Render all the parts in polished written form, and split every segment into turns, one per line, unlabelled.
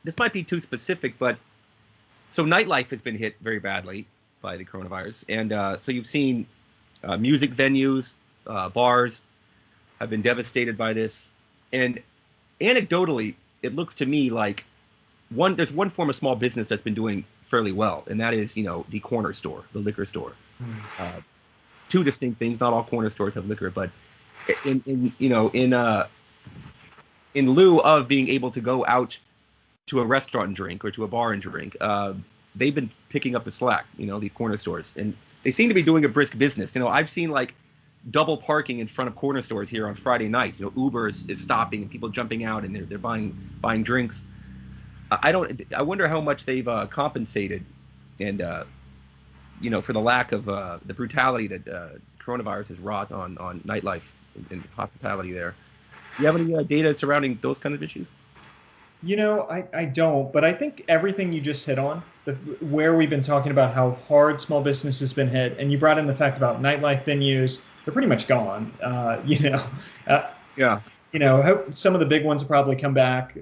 this might be too specific, but so nightlife has been hit very badly by the coronavirus, and so you've seen music venues, bars have been devastated by this, and anecdotally, it looks to me like there's one form of small business that's been doing fairly well, and that is, the corner store, the liquor store. Two distinct things. Not all corner stores have liquor, but in lieu of being able to go out to a restaurant and drink or to a bar and drink, they've been picking up the slack. These corner stores, and they seem to be doing a brisk business. I've seen like double parking in front of corner stores here on Friday nights. Uber is stopping and people jumping out and they're buying drinks. I wonder how much they've compensated, and for the lack of the brutality that coronavirus has wrought on nightlife and hospitality there. Do you have any data surrounding those kind of issues?
I don't, but I think everything you just hit on, where we've been talking about how hard small business has been hit, and you brought in the fact about nightlife venues, they're pretty much gone.
Yeah.
Some of the big ones will probably come back.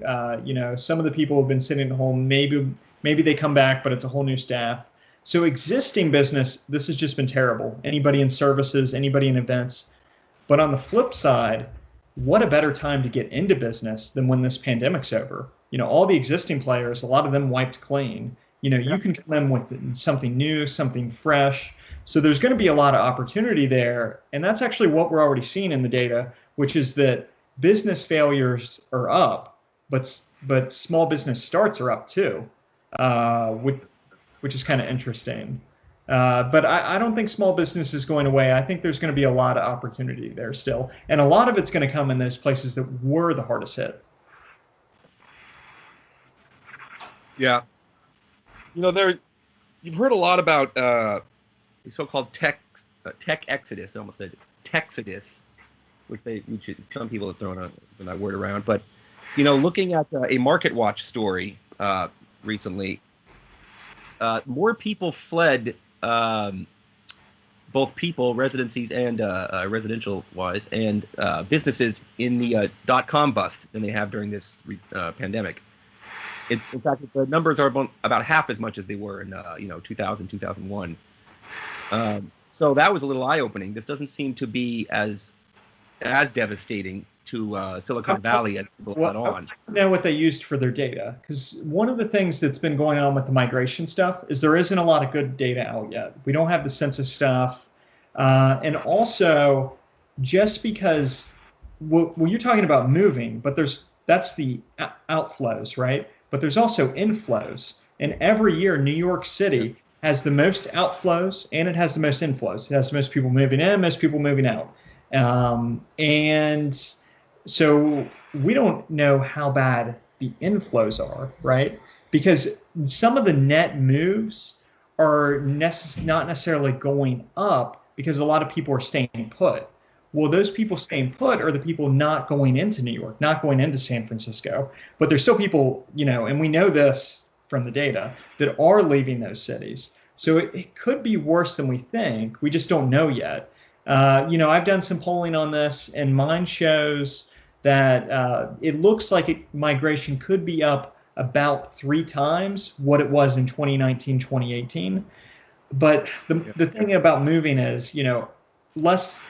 Some of the people have been sitting at home. Maybe they come back, but it's a whole new staff. So existing business, this has just been terrible. Anybody in services, anybody in events. But on the flip side, what a better time to get into business than when this pandemic's over. All the existing players, a lot of them wiped clean. You can come in with something new, something fresh. So there's going to be a lot of opportunity there. And that's actually what we're already seeing in the data, which is that business failures are up, but small business starts are up too, which is kind of interesting. But I don't think small business is going away. I think there's going to be a lot of opportunity there still. And a lot of it's going to come in those places that were the hardest hit.
Yeah. You've heard a lot about the so-called tech exodus. I almost said texodus, which some people have thrown that word around. But, looking at a Market Watch story recently, more people fled, both people, residencies and residential-wise, and businesses in the .com bust than they have during this pandemic. In fact, the numbers are about half as much as they were in 2000, 2001. So that was a little eye-opening. This doesn't seem to be as devastating to Silicon Valley as people let on.
I don't know what they used for their data, because one of the things that's been going on with the migration stuff is there isn't a lot of good data out yet. We don't have the census stuff. And also, just because you're talking about moving, but that's the outflows, right? But there's also inflows. And every year, New York City has the most outflows and it has the most inflows. It has the most people moving in, most people moving out. And so we don't know how bad the inflows are, right? Because some of the net moves are not necessarily going up because a lot of people are staying put. Well, those people staying put are the people not going into New York, not going into San Francisco. But there's still people, and we know this from the data, that are leaving those cities. So it could be worse than we think. We just don't know yet. I've done some polling on this, and mine shows that it looks like migration could be up about 3 times what it was in 2019, 2018. But the thing about moving is, less,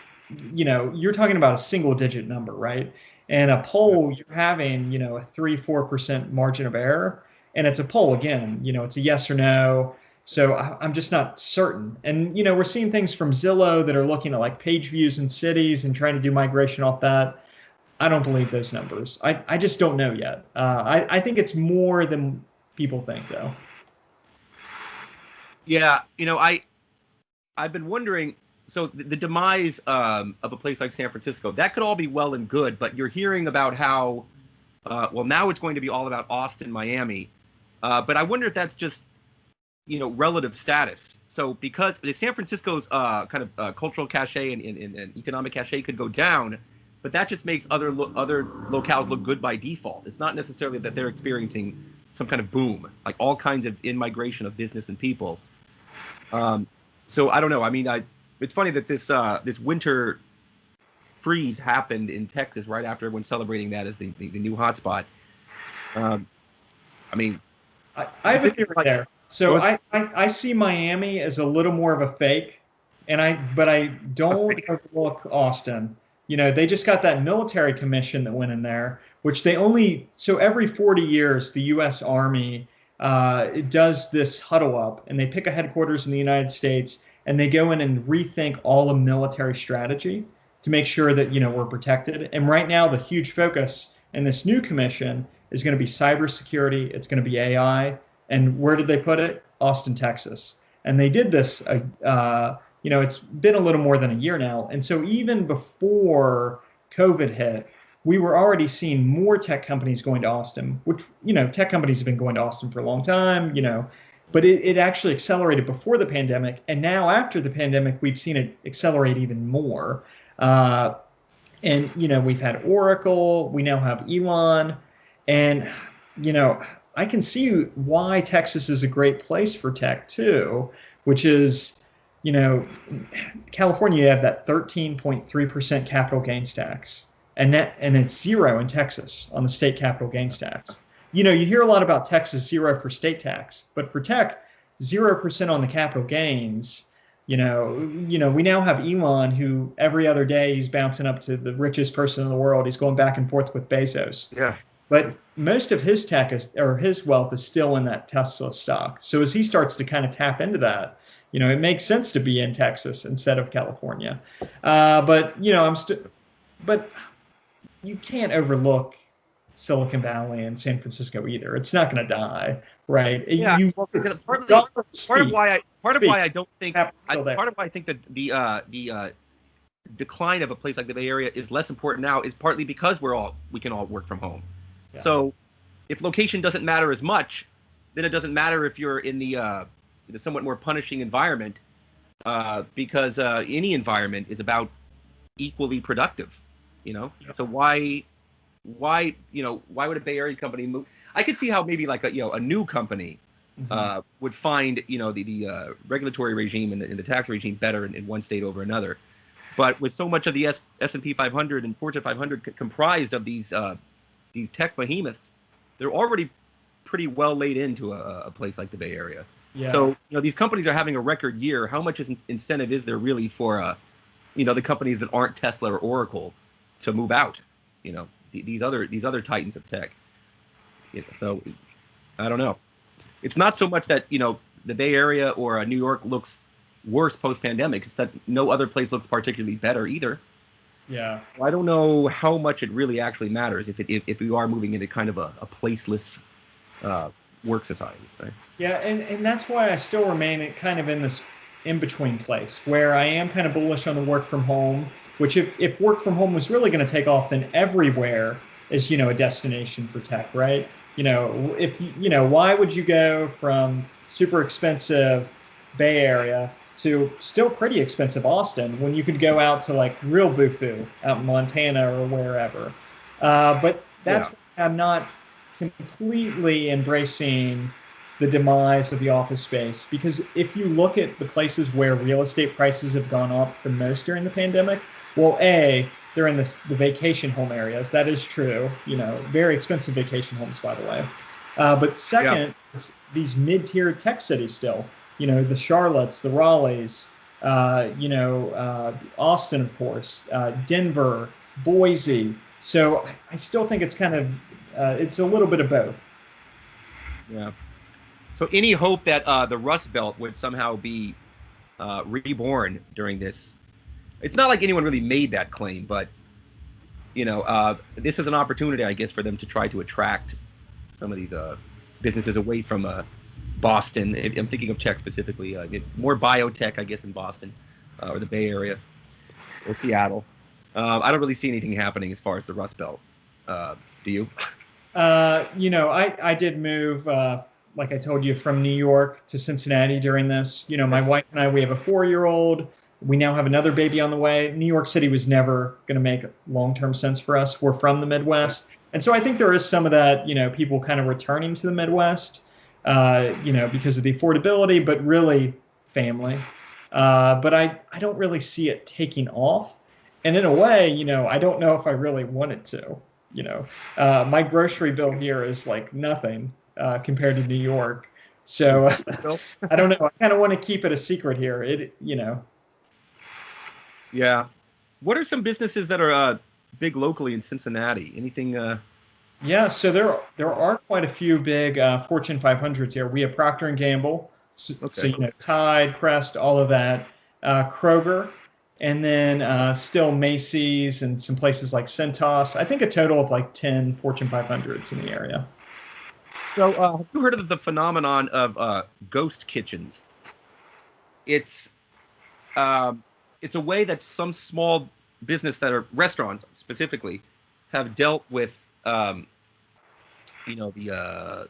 you're talking about a single-digit number, right? And a poll, you're having, a 3-4% margin of error, and it's a poll again. It's a yes or no. So I'm just not certain. And, we're seeing things from Zillow that are looking at like page views in cities and trying to do migration off that. I don't believe those numbers. I just don't know yet. I think it's more than people think, though.
Yeah, I've been wondering, so the demise of a place like San Francisco, that could all be well and good, but you're hearing about how, now it's going to be all about Austin, Miami. But I wonder if that's just, relative status. So because San Francisco's kind of cultural cachet and economic cachet could go down, but that just makes other locales look good by default. It's not necessarily that they're experiencing some kind of boom, like all kinds of in-migration of business and people. So I don't know. I mean, it's funny that this winter freeze happened in Texas right after everyone celebrating that as the new hotspot. mean,
I have a theory
like,
there. So I see Miami as a little more of a fake, but I don't overlook Austin. They just got that military commission that went in there, which so every 40 years, the U.S. Army does this huddle up, and they pick a headquarters in the United States, and they go in and rethink all the military strategy to make sure that, we're protected. And right now, the huge focus in this new commission is going to be cybersecurity. It's going to be AI. And where did they put it? Austin, Texas. And they did this, it's been a little more than a year now. And so even before COVID hit, we were already seeing more tech companies going to Austin, which, tech companies have been going to Austin for a long time, but it actually accelerated before the pandemic. And now after the pandemic, we've seen it accelerate even more. And, we've had Oracle, we now have Elon, and, I can see why Texas is a great place for tech too, which is, California, you have that 13.3% capital gains tax, and it's zero in Texas on the state capital gains tax. You hear a lot about Texas zero for state tax, but for tech, 0% on the capital gains. We now have Elon, who every other day he's bouncing up to the richest person in the world. He's going back and forth with Bezos.
Yeah.
But most of his his wealth is still in that Tesla stock. So as he starts to kind of tap into that, it makes sense to be in Texas instead of California. But you can't overlook Silicon Valley and San Francisco either. It's not going to die, right?
Yeah. Part of why I think that the decline of a place like the Bay Area is less important now is partly because we can all work from home. Yeah. So if location doesn't matter as much, then it doesn't matter if you're in the somewhat more punishing environment, because any environment is about equally productive, Yeah. So why would a Bay Area company move? I could see how maybe like a new company would find the regulatory regime and the tax regime better in one state over another. But with so much of the S&P 500 and Fortune 500 comprised of these tech behemoths, they're already pretty well laid into a place like the Bay Area. Yeah. So these companies are having a record year. How much incentive is there really for the companies that aren't Tesla or Oracle to move out? These other titans of tech. So I don't know. It's not so much that the Bay Area or New York looks worse post-pandemic. It's that no other place looks particularly better either.
Yeah.
I don't know how much it really actually matters if we are moving into kind of a placeless work society. Right?
Yeah, and that's why I still remain kind of in this in-between place where I am kind of bullish on the work from home, which if work from home was really going to take off, then everywhere is, a destination for tech, right? Why would you go from super expensive Bay Area to still pretty expensive Austin when you could go out to like real Bufu out in Montana or wherever? But that's why I'm not completely embracing the demise of the office space, because if you look at the places where real estate prices have gone up the most during the pandemic, well, they're in the vacation home areas. That is true. Very expensive vacation homes, by the way. But second, these mid-tier tech cities still. The Charlottes, the Raleighs, Austin, of course, Denver, Boise. So I still think it's kind of it's a little bit of both.
Yeah. So any hope that the Rust Belt would somehow be reborn during this? It's not like anyone really made that claim, but this is an opportunity, I guess, for them to try to attract some of these businesses away from Boston. I'm thinking of tech specifically. More biotech, I guess, in Boston or the Bay Area or Seattle. I don't really see anything happening as far as the Rust Belt. Do you?
I did move, like I told you, from New York to Cincinnati during this. My wife and I, we have a 4-year-old. We now have another baby on the way. New York City was never going to make long-term sense for us. We're from the Midwest. And so I think there is some of that, people kind of returning to the Midwest, because of the affordability, but really family. But I don't really see it taking off. And in a way, I don't know if I really want it to. My grocery bill here is like nothing. compared to New York. So
Bill?
I don't know. I kind of want to keep it a secret here.
Yeah. What are some businesses that are big locally in Cincinnati? Anything?
Yeah, so there are quite a few big Fortune 500s here. We have Procter and Gamble, so
Okay.
Tide, Crest, all of that, Kroger, and then still Macy's and some places like Cintas. I think a total of like 10 Fortune 500s in the area.
So, have you heard of the phenomenon of ghost kitchens? It's um, it's a way that some small business that are restaurants specifically have dealt with the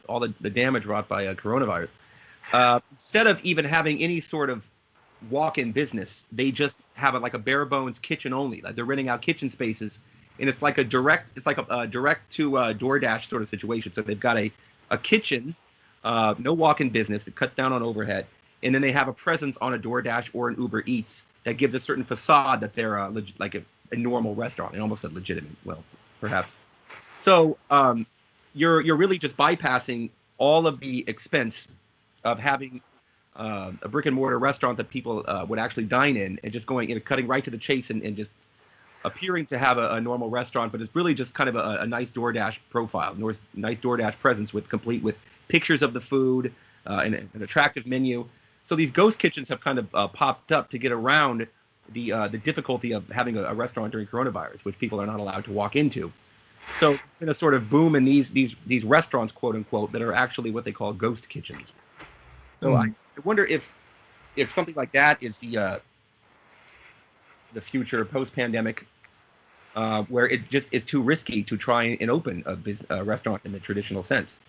all the damage wrought by coronavirus. Instead of even having any sort of walk-in business, they just have like a bare bones kitchen only. Like they're renting out kitchen spaces, and it's like a direct to DoorDash sort of situation. So they've got a kitchen, no walk-in business that cuts down on overhead, and then they have a presence on a DoorDash or an Uber Eats that gives a certain facade that they're like a normal restaurant, and almost a legitimate, well, perhaps. So you're really just bypassing all of the expense of having a brick and mortar restaurant that people would actually dine in, and just going, cutting right to the chase, and just appearing to have a normal restaurant, but it's really just kind of a nice DoorDash profile, nice DoorDash presence complete with pictures of the food and an attractive menu. So these ghost kitchens have kind of popped up to get around the difficulty of having a restaurant during coronavirus, which people are not allowed to walk into. So there's been a sort of boom in these restaurants, quote unquote, that are actually what they call ghost kitchens. So I wonder if something like that is the future post-pandemic, where it just is too risky to try and open a restaurant in the traditional sense.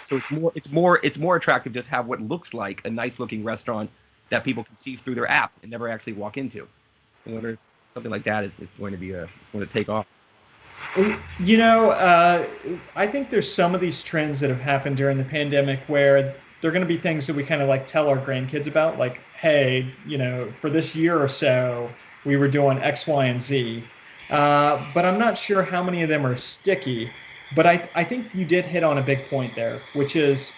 So it's more attractive just have what looks like a nice looking restaurant that people can see through their app and never actually walk into. I wonder if something like that is going to take off.
I think there's some of these trends that have happened during the pandemic where they're going to be things that we kind of like tell our grandkids about, like, hey, for this year or so, we were doing X, Y, and Z. But I'm not sure how many of them are sticky. But I think you did hit on a big point there, which is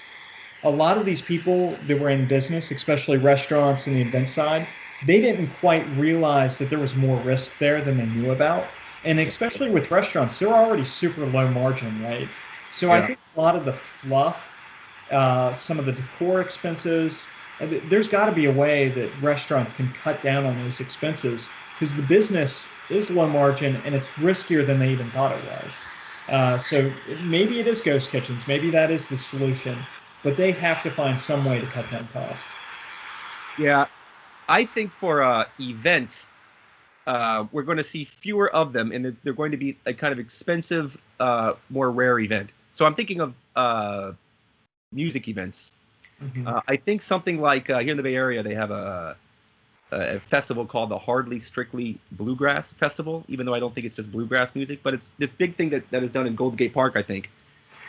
a lot of these people that were in business, especially restaurants and the event side, they didn't quite realize that there was more risk there than they knew about. And especially with restaurants, they're already super low margin, right? So I think a lot of the fluff, some of the decor expenses, there's got to be a way that restaurants can cut down on those expenses, because the business is low margin and it's riskier than they even thought it was. So maybe it is ghost kitchens. Maybe that is the solution, but they have to find some way to cut down cost.
Yeah, I think for events, we're going to see fewer of them, and they're going to be a kind of expensive, more rare event. So I'm thinking of music events. I think something like here in the Bay Area, they have a festival called the Hardly Strictly Bluegrass Festival, even though I don't think it's just bluegrass music, but it's this big thing that is done in Golden Gate Park, I think.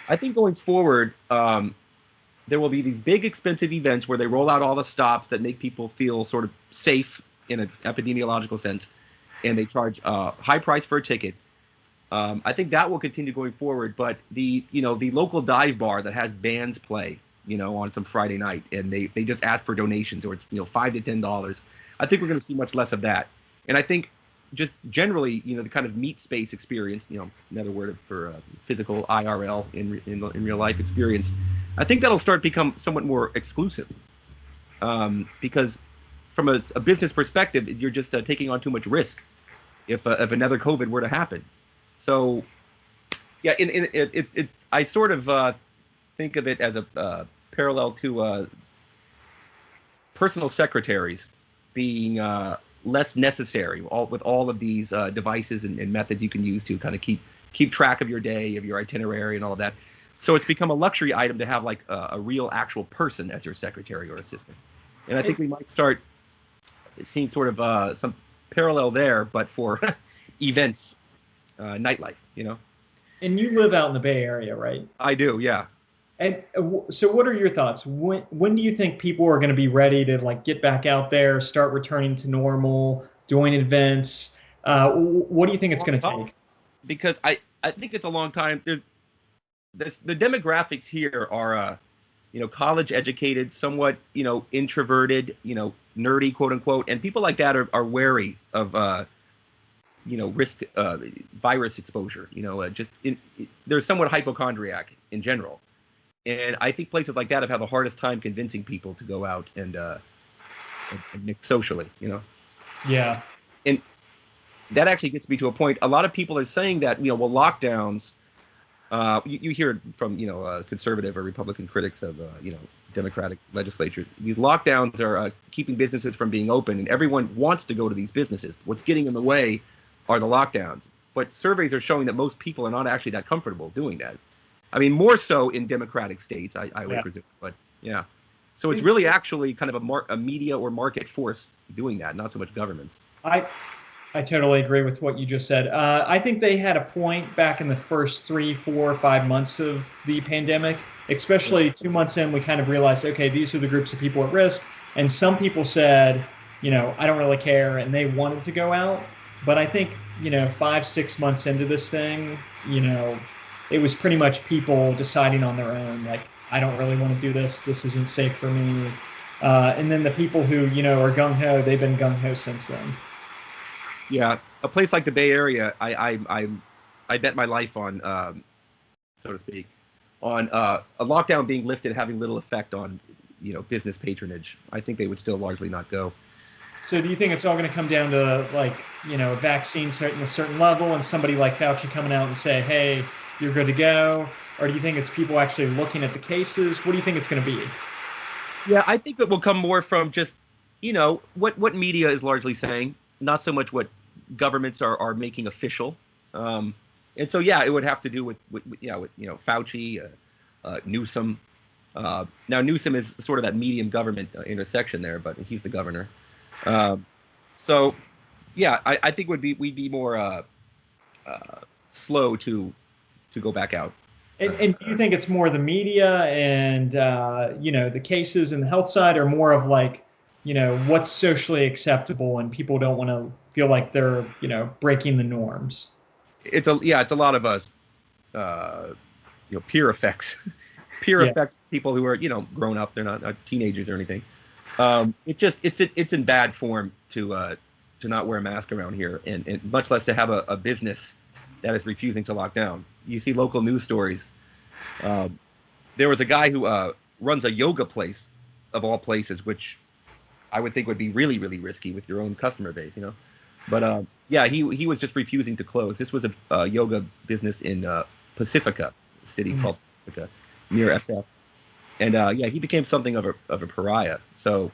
I think going forward, there will be these big expensive events where they roll out all the stops that make people feel sort of safe in an epidemiological sense, and they charge high price for a ticket. I think that will continue going forward, but the local dive bar that has bands play, on some Friday night, and they just ask for donations, or it's $5 to $10. I think we're going to see much less of that. And I think just generally, the kind of meet space experience, another word for physical IRL in real life experience, I think that'll start to become somewhat more exclusive, because from a business perspective, you're just taking on too much risk if another COVID were to happen. So, yeah, it's I sort of think of it as a parallel to personal secretaries being less necessary, with all of these devices and methods you can use to kind of keep track of your day, of your itinerary, and all of that. So it's become a luxury item to have like a real actual person as your secretary or assistant. And I think we might start seeing sort of some parallel there, but for events, nightlife,
And you live out in the Bay Area, right?
I do, yeah.
And so what are your thoughts? When do you think people are going to be ready to like get back out there, start returning to normal, doing events? What do you think it's going to take?
Because I think it's a long time. the demographics here are, college educated, somewhat, introverted, nerdy, quote unquote, and people like that are wary of, risk virus exposure. They're somewhat hypochondriac in general, and I think places like that have had the hardest time convincing people to go out and mix socially.
Yeah.
And that actually gets me to a point. A lot of people are saying that, lockdowns. You hear it from conservative or Republican critics of Democratic legislatures. These lockdowns are keeping businesses from being open, and everyone wants to go to these businesses. What's getting in the way are the lockdowns. But surveys are showing that most people are not actually that comfortable doing that. I mean, more so in Democratic states, I would presume. But yeah, so it's really actually kind of a media or market force doing that, not so much governments.
I totally agree with what you just said. I think they had a point back in the first 3, 4, 5 months of the pandemic, especially 2 months in, we kind of realized, okay, these are the groups of people at risk. And some people said, I don't really care, and they wanted to go out. But I think, 5, 6 months into this thing, it was pretty much people deciding on their own, like, I don't really want to do this. This isn't safe for me. And then the people who, are gung-ho, they've been gung-ho since then.
Yeah, a place like the Bay Area, I bet my life on, so to speak, on a lockdown being lifted having little effect on, business patronage. I think they would still largely not go.
So do you think it's all going to come down to vaccines hitting a certain level and somebody like Fauci coming out and say, hey, you're good to go? Or do you think it's people actually looking at the cases? What do you think it's going to be?
Yeah, I think it will come more from just, what media is largely saying, not so much what governments are making official. And so, yeah, it would have to do with Fauci, Newsom. Now, Newsom is sort of that medium government intersection there, but he's the governor. So, yeah, I think we'd be more slow to go back out.
And do you think it's more the media and the cases and the health side, or more of what's socially acceptable and people don't want to feel like they're breaking the norms?
It's a lot of us, peer effects, effects. People who are grown up, they're not teenagers or anything. It's in bad form to not wear a mask around here, and much less to have a business that is refusing to lock down. You see local news stories. There was a guy who runs a yoga place, of all places, which I would think would be really, really risky with your own customer base, But he was just refusing to close. This was a yoga business in Pacifica, a city called Pacifica, near SF. And he became something of a pariah. So,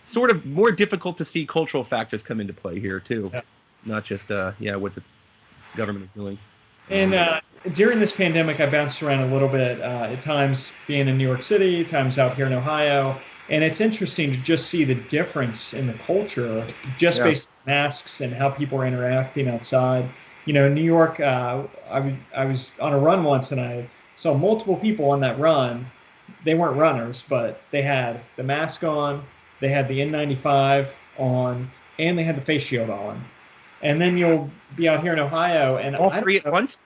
sort of more difficult to see cultural factors come into play here too, not just what the government is doing.
And during this pandemic, I bounced around a little bit. At times being in New York City, times out here in Ohio. And it's interesting to just see the difference in the culture just based on masks and how people are interacting outside. In New York, I was on a run once and I saw multiple people on that run. They weren't runners, but they had the mask on, they had the N95 on, and they had the face shield on. And then you'll be out here in Ohio, and
all three at once?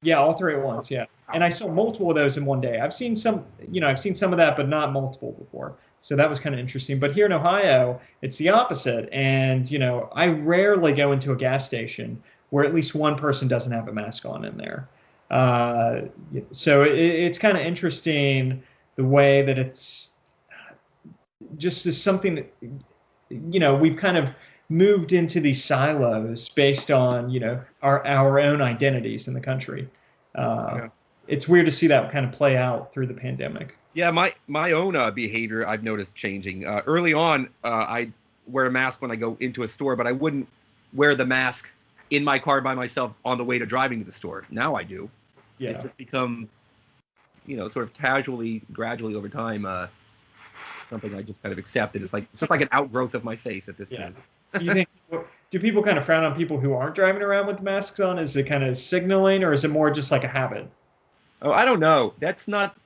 Yeah, all three at once, yeah. And I saw multiple of those in one day. I've seen some of that, but not multiple before. So that was kind of interesting. But here in Ohio, it's the opposite. And, I rarely go into a gas station where at least one person doesn't have a mask on in there. So it's kind of interesting the way that it's just is something that, we've kind of moved into these silos based on, our own identities in the country. It's weird to see that kind of play out through the pandemic.
Yeah, my own behavior I've noticed changing. Early on, I wear a mask when I go into a store, but I wouldn't wear the mask in my car by myself on the way to driving to the store. Now I do. Yeah. It's just become, sort of casually, gradually over time, something I just kind of accept. It's just like an outgrowth of my face at this point.
Do you think? Do people kind of frown on people who aren't driving around with masks on? Is it kind of signaling, or is it more just like a habit?
Oh, I don't know. That's not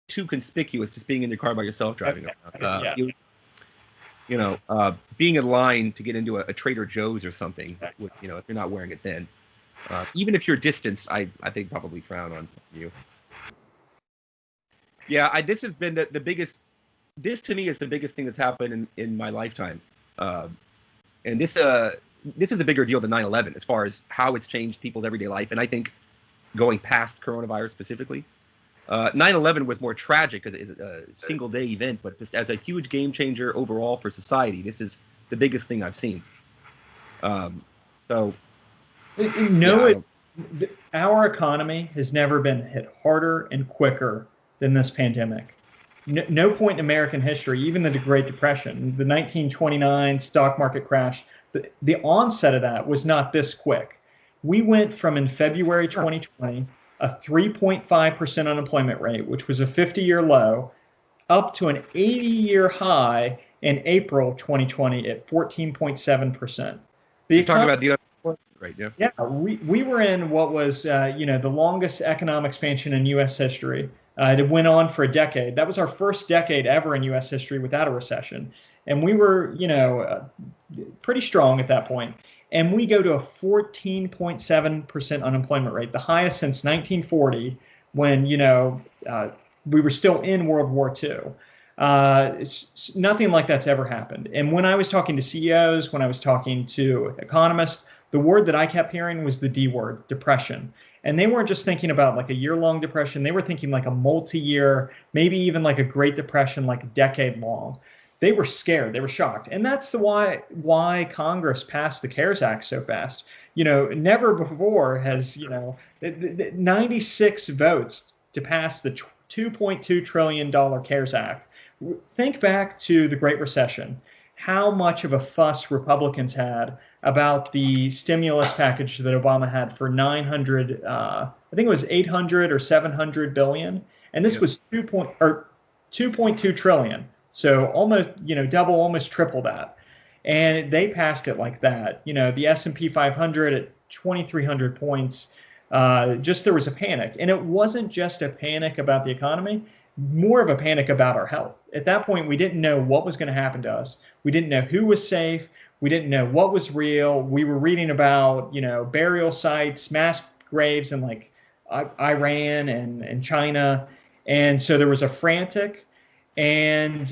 too conspicuous, just being in your car by yourself driving around. Being in line to get into a Trader Joe's or something, if you're not wearing it then. Even if you're distanced, I think probably frown on you. Yeah, this has been the biggest. This to me is the biggest thing that's happened in my lifetime, and this is a bigger deal than 9/11 as far as how it's changed people's everyday life. And I think going past coronavirus specifically, 9/11 was more tragic because it's a single day event, but just as a huge game changer overall for society, this is the biggest thing I've seen. So,
our economy has never been hit harder and quicker than this pandemic. No point in American history, even the Great Depression, the 1929 stock market crash, the onset of that was not this quick. We went from in February 2020, a 3.5% unemployment rate, which was a 50-year low, up to an 80-year high in April 2020 at 14.7%.
You're talking about the unemployment rate, yeah?
Yeah, we were in what was the longest economic expansion in U.S. history. It went on for a decade. That was our first decade ever in U.S. history without a recession. And we were, pretty strong at that point. And we go to a 14.7% unemployment rate, the highest since 1940, when, we were still in World War II. Nothing like that's ever happened. And when I was talking to CEOs, when I was talking to economists, the word that I kept hearing was the D word, depression. And they weren't just thinking about like a year-long depression. They were thinking like a multi-year, maybe even like a Great Depression, like a decade long. They were scared. They were shocked. And that's why Congress passed the CARES Act so fast. Never before has, 96 votes to pass the $2.2 trillion CARES Act. Think back to the Great Recession, how much of a fuss Republicans had about the stimulus package that Obama had for 900, I think it was 800 or 700 billion, and this was 2.2 trillion. So almost, double, almost triple that. And they passed it like that. The S&P 500 at 2,300 points, just there was a panic. And it wasn't just a panic about the economy, more of a panic about our health. At that point, we didn't know what was going to happen to us. We didn't know who was safe. We didn't know what was real. We were reading about, burial sites, mass graves in like Iran and China. And so there was a frantic. And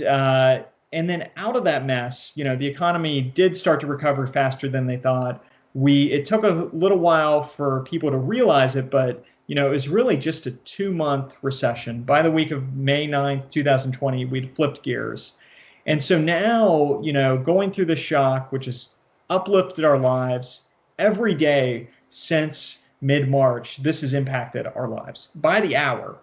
then out of that mess, the economy did start to recover faster than they thought. It took a little while for people to realize it, but it was really just a 2-month recession. By the week of May 9th, 2020, we'd flipped gears. And so now, going through the shock, which has uplifted our lives every day since mid-March, this has impacted our lives by the hour.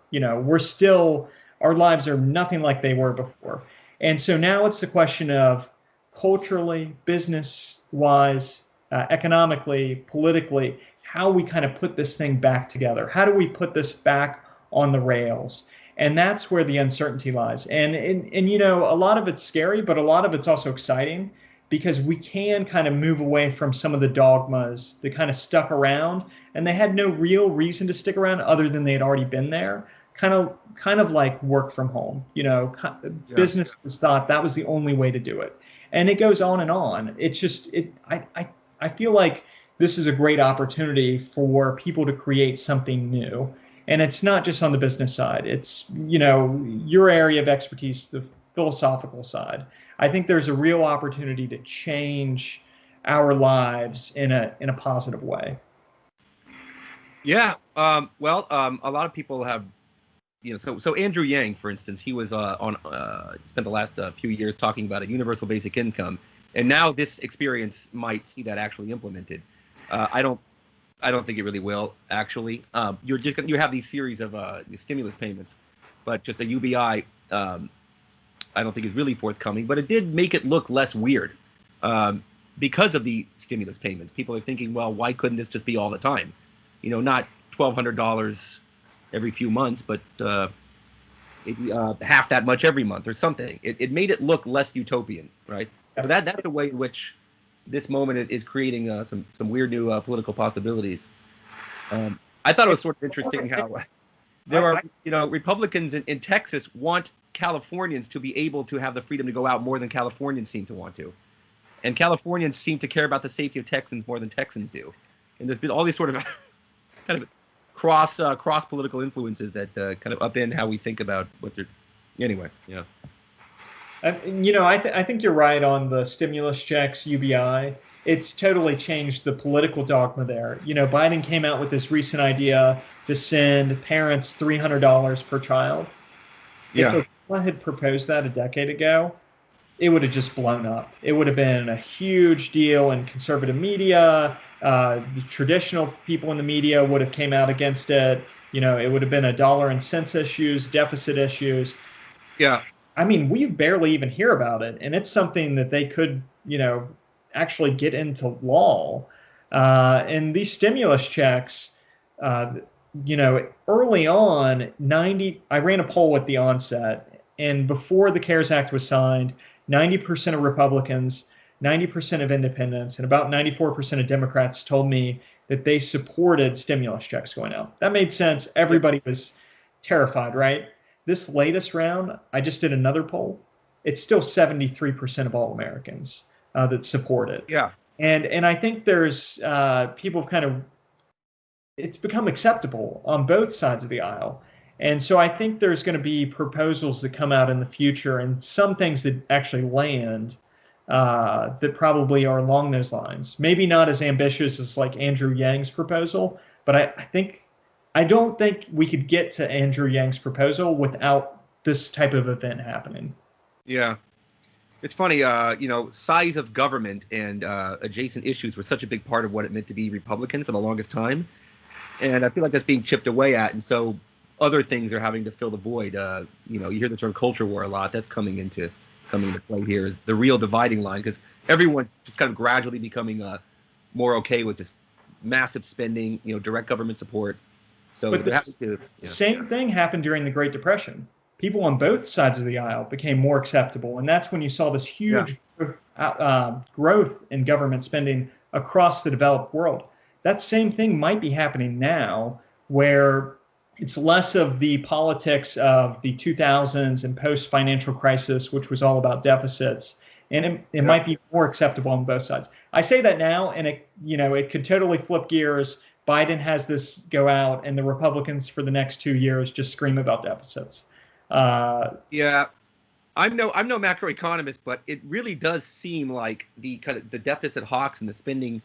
Our lives are nothing like they were before. And so now it's the question of culturally, business-wise, economically, politically, how we kind of put this thing back together. How do we put this back on the rails? And that's where the uncertainty lies. And a lot of it's scary, but a lot of it's also exciting because we can kind of move away from some of the dogmas that kind of stuck around, and they had no real reason to stick around other than they had already been there. Kind of like work from home. Businesses thought that was the only way to do it, and it goes on and on. It's just I feel like this is a great opportunity for people to create something new. And it's not just on the business side. It's, your area of expertise, the philosophical side. I think there's a real opportunity to change our lives in a positive way.
Yeah. A lot of people have, so Andrew Yang, for instance, he was spent the last few years talking about a universal basic income. And now this experience might see that actually implemented. I don't think it really will, actually. You have these series of stimulus payments, but just a UBI, I don't think is really forthcoming. But it did make it look less weird because of the stimulus payments. People are thinking, well, why couldn't this just be all the time? Not $1,200 every few months, but half that much every month or something. It made it look less utopian, right? So that's a way in which this moment is creating some weird new political possibilities. I thought it was sort of interesting how there are, Republicans in Texas want Californians to be able to have the freedom to go out more than Californians seem to want to. And Californians seem to care about the safety of Texans more than Texans do. and there's been all these sort of kind of cross political influences that kind of upend how we think about what they're. Anyway, yeah.
I think you're right on the stimulus checks, UBI. It's totally changed the political dogma there. Biden came out with this recent idea to send parents $300 per child.
Yeah.
If Obama had proposed that a decade ago, it would have just blown up. It would have been a huge deal in conservative media. The traditional people in the media would have came out against it. It would have been a dollar and cents issues, deficit issues.
Yeah.
I mean, we barely even hear about it, and it's something that they could, actually get into law. And these stimulus checks, early on, I ran a poll at the onset, and before the CARES Act was signed, 90% of Republicans, 90% of independents, and about 94% of Democrats told me that they supported stimulus checks going out. That made sense. Everybody was terrified, right? This latest round, I just did another poll. It's still 73% of all Americans that support it.
Yeah.
And I think there's people it's become acceptable on both sides of the aisle. And so I think there's going to be proposals that come out in the future and some things that actually land that probably are along those lines. Maybe not as ambitious as like Andrew Yang's proposal, but I don't think we could get to Andrew Yang's proposal without this type of event happening.
Yeah. It's funny, size of government and adjacent issues were such a big part of what it meant to be Republican for the longest time. And I feel like that's being chipped away at. And so other things are having to fill the void. You hear the term culture war a lot. That's coming into play here is the real dividing line, because everyone's just kind of gradually becoming more okay with this massive spending, direct government support. So
but same thing happened during the Great Depression. People on both sides of the aisle became more acceptable, and that's when you saw this huge growth in government spending across the developed world. That same thing might be happening now, where it's less of the politics of the 2000s and post-financial crisis, which was all about deficits, and it might be more acceptable on both sides. I say that now, and it could totally flip gears. Biden has this go out, and the Republicans for the next 2 years just scream about deficits.
Yeah, I'm no macroeconomist, but it really does seem like the deficit hawks and the spending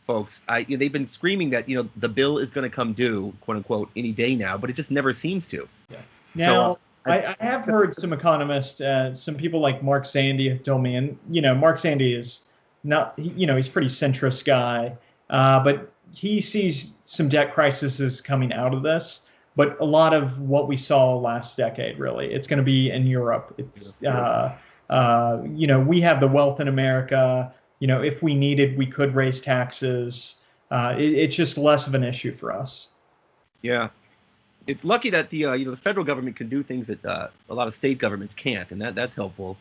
folks, they've been screaming that the bill is going to come due, quote unquote, any day now, but it just never seems to.
Yeah. Now, I have heard some economists, some people like Mark Zandi have told me, and Mark Zandi is not, he's a pretty centrist guy, but he sees some debt crises coming out of this. But a lot of what we saw last decade, really, it's going to be in Europe. It's we have the wealth in America. If we needed, we could raise taxes. It's just less of an issue for us.
Yeah, it's lucky that the federal government can do things that a lot of state governments can't, and that's helpful.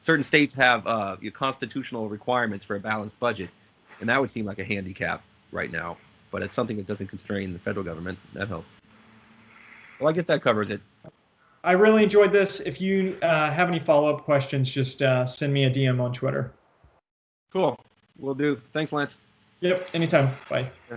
Certain states have constitutional requirements for a balanced budget, and that would seem like a handicap right now. But it's something that doesn't constrain the federal government. That helps. Well, I guess that covers it.
I really enjoyed this. If you have any follow-up questions, just send me a DM on Twitter.
Cool. Will do. Thanks, Lance.
Yep. Anytime. Bye.
Yeah.